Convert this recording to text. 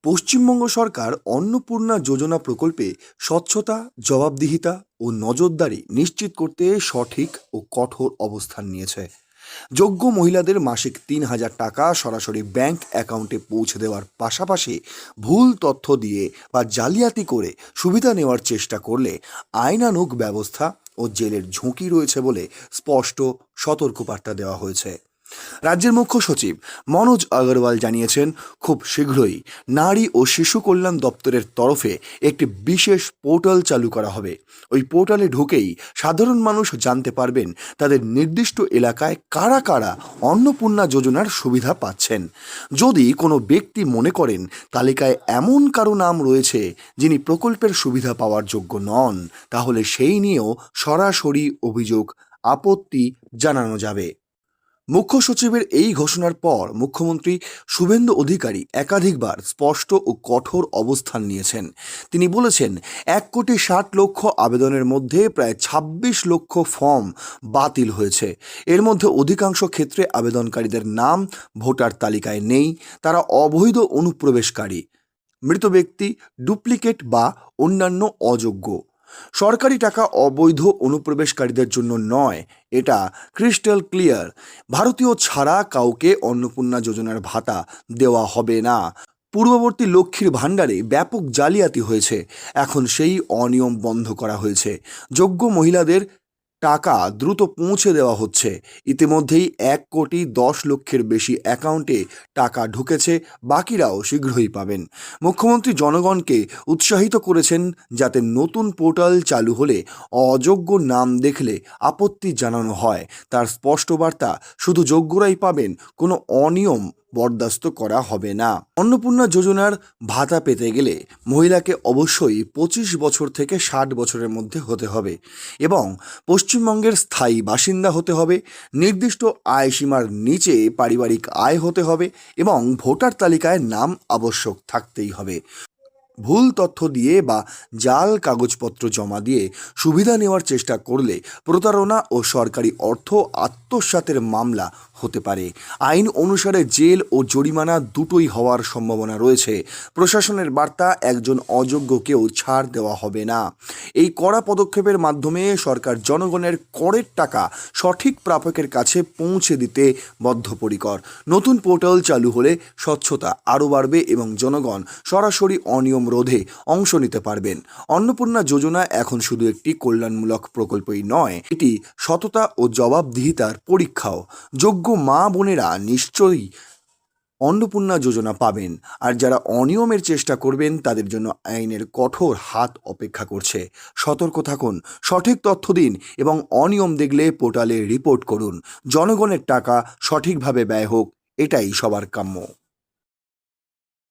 পশ্চিমবঙ্গ সরকার অন্নপূর্ণা যোজনা প্রকল্পে স্বচ্ছতা, জবাবদিহিতা ও নজরদারি নিশ্চিত করতে সঠিক ও কঠোর অবস্থান নিয়েছে। যোগ্য মহিলাদের মাসিক ৩,০০০ টাকা সরাসরি ব্যাংক অ্যাকাউন্টে পৌঁছে দেওয়ার পাশাপাশি ভুল তথ্য দিয়ে বা জালিয়াতি করে সুবিধা নেওয়ার চেষ্টা করলে আইনানুগ ব্যবস্থা ও জেলের ঝুঁকি রয়েছে বলে স্পষ্ট সতর্কবার্তা দেওয়া হয়েছে। রাজ্যের মুখ্য সচিব মনোজ আগরওয়াল জানিয়েছেন, খুব শীঘ্রই নারী ও শিশু কল্যাণ দপ্তরের তরফে একটি বিশেষ পোর্টাল চালু করা হবে। ওই পোর্টালে ঢুকেই সাধারণ মানুষ জানতে পারবেন তাদের নির্দিষ্ট এলাকায় কারা কারা অন্নপূর্ণা যোজনার সুবিধা পাচ্ছেন। যদি কোনো ব্যক্তি মনে করেন তালিকায় এমন কারো নাম রয়েছে যিনি প্রকল্পের সুবিধা পাওয়ার যোগ্য নন, তাহলে সেই নিয়েও সরাসরি অভিযোগ, আপত্তি জানানো যাবে। মুখ্য সচিবের এই ঘোষণার পর মুখ্যমন্ত্রী শুভেন্দু অধিকারী একাধিকবার স্পষ্ট ও কঠোর অবস্থান নিয়েছেন। তিনি বলেছেন, ১,৬০,০০,০০০ আবেদনের মধ্যে প্রায় ২৬ লক্ষ ফর্ম বাতিল হয়েছে। এর মধ্যে অধিকাংশ ক্ষেত্রে আবেদনকারীদের নাম ভোটার তালিকায় নেই, তারা অবৈধ অনুপ্রবেশকারী, মৃত ব্যক্তি, ডুপ্লিকেট বা অন্যান্য অযোগ্য। সরকারি টাকা অবৈধ অনুপ্রবেশকারীদের জন্য নয়, এটা ক্রিস্টাল ক্লিয়ার। ভারতীয় ছাড়া কাউকে অন্নপূর্ণা যোজনার ভাতা দেওয়া হবে না। পূর্ববর্তী লক্ষ্মীর ভাণ্ডারে ব্যাপক জালিয়াতি হয়েছে, এখন সেই অনিয়ম বন্ধ করা হয়েছে। যোগ্য মহিলাদের টাকা দ্রুত পৌঁছে দেওয়া হচ্ছে। ইতিমধ্যেই ১,১০,০০,০০০ বেশি অ্যাকাউন্টে টাকা ঢুকেছে, বাকিরাও শীঘ্রই পাবেন। মুখ্যমন্ত্রী জনগণকে উৎসাহিত করেছেন যাতে নতুন পোর্টাল চালু হলে অযোগ্য নাম দেখলে আপত্তি জানানো হয়। তার স্পষ্ট বার্তা, শুধু যোগ্যরাই পাবেন, কোনো অনিয়ম বরদাস্ত করা হবে না। অন্নপূর্ণা যোজনার ভাতা পেতে গেলে মহিলাকে অবশ্যই ২৫ বছর থেকে ৬০ বছরের মধ্যে হতে হবে এবং পশ্চিমবঙ্গের স্থায়ী বাসিন্দা হতে হবে। নির্দিষ্ট আয় সীমার নিচে পারিবারিক আয় হতে হবে এবং ভোটার তালিকায় নাম আবশ্যক থাকতেই হবে। ভুল তথ্য দিয়ে বা জাল কাগজপত্র জমা দিয়ে সুবিধা নেওয়ার চেষ্টা করলে প্রতারণা ও সরকারি অর্থ আত্মসাতের মামলা হতে পারে। আইন অনুসারে জেল ও জরিমানা দুটোই হওয়ার সম্ভাবনা রয়েছে। প্রশাসনের বার্তা, একজন অযোগ্যকেও ছাড় দেওয়া হবে না। এই কড়া পদক্ষেপের মাধ্যমে সরকার জনগণের করের টাকা সঠিক প্রাপকের কাছে পৌঁছে দিতে বদ্ধপরিকর। নতুন পোর্টাল চালু হলে স্বচ্ছতা আরও বাড়বে এবং জনগণ সরাসরি অনিয়ম রোধে অংশ নিতে পারবেন। অন্নপূর্ণা যোজনা এখন শুধু একটি কল্যাণমূলক প্রকল্পই নয়, এটি সততা ও জবাবদিহিতার পরীক্ষাও। যোগ্য মা বোনেরা নিশ্চয়ই অন্নপূর্ণা যোজনা পাবেন, আর যারা অনিয়মের চেষ্টা করবেন তাদের জন্য আইনের কঠোর হাত অপেক্ষা করছে। সতর্ক থাকুন, সঠিক তথ্য দিন এবং অনিয়ম দেখলে পোর্টালে রিপোর্ট করুন। জনগণের টাকা সঠিকভাবে ব্যয় হোক, এটাই সবার কাম্য।